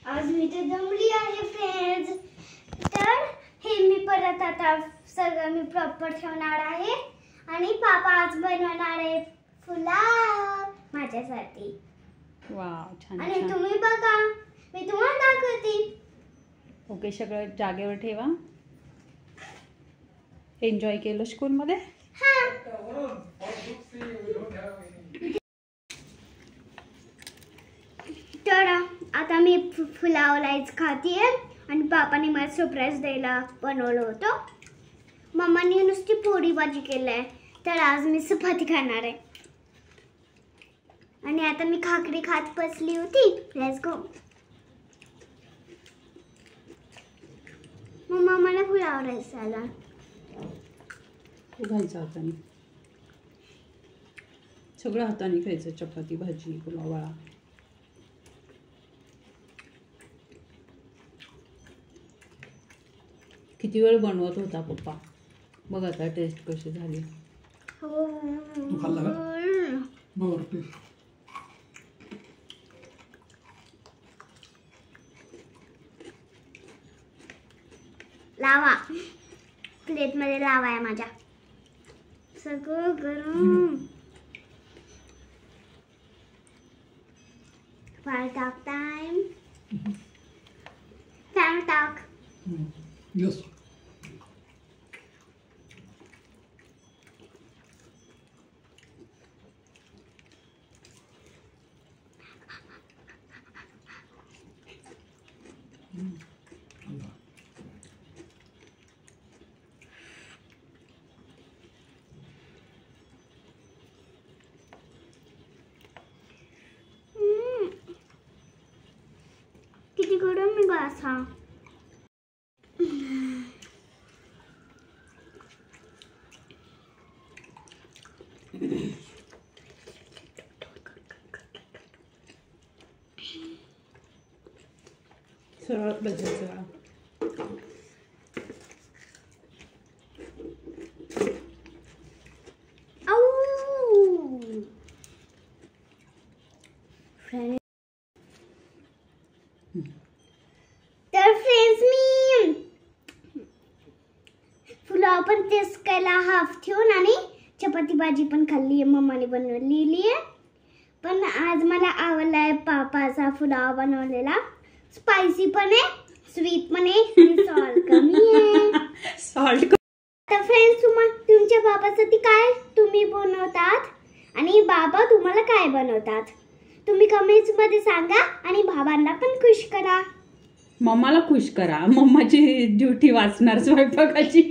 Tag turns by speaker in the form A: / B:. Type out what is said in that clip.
A: आज मी तर दमली आहे फ्रेंड्स. तर हे मी परत आता सगळं मी प्रॉपर ठेवणार आहे आणि पापा आज बनवणार आहे पुलाव माझ्यासाठी.
B: वाव, छान
A: आणि
B: छान.
A: तुम्ही बघा, मी तुम्हाला दाखवते.
B: ओके, सगळं जागेवर ठेवा. एन्जॉय केलं स्कूलमध्ये?
A: हा. तर आता मी पुलावलाच खातीये आणि पापाने मला सरप्राईज द्यायला बनवलं होतं. मम्माने नुसती पोळी भाजी केलंय, तर आज मी चपाती खाणार आहे. आणि आता मी खाकरी खात बसली होती. Let's go. मम्मा मला पुलाव राईस आला.
B: खायचं हाताने, सगळं हाताने खायचं. चपाती, भाजी, पुलाव वाळा. किती वेळ बनवत होता पप्पा. बघ आता टेस्ट कशी झाली.
C: तू खाल्ला का? बरं, ठीक.
A: लावा प्लेट मध्ये लावा आहे माझ्या. सगळं गरम. फार टाक टाइम. फॅन टाक.
C: येस.
A: किती गरम मी बसा.
B: सरळ बसायचं.
A: तर फ्रेंड्स मी पुलाव पण टेस्ट केला हाफ ठेवून आणि चपाती भाजी पण खाल्ली आहे. मम्माने बनवलेली आहे. पण आज मला आवडलाय पापाचा पुलाव बनवलेला. स्पायसी पण आहे, स्वीट पण आहे आणि सॉल्ट कमी आहे.
B: सॉल्ट.
A: तर फ्रेंड्स तुमच्या बाबासाठी काय तुम्ही बनवतात आणि बाबा तुम्हाला काय बनवतात तुम्ही कमेंट्स मध्ये सांगा आणि बाबांना पण खुश करा.
B: मम्माला खुश करा. मम्माची ड्युटी वाचणार स्वयंपाकाची.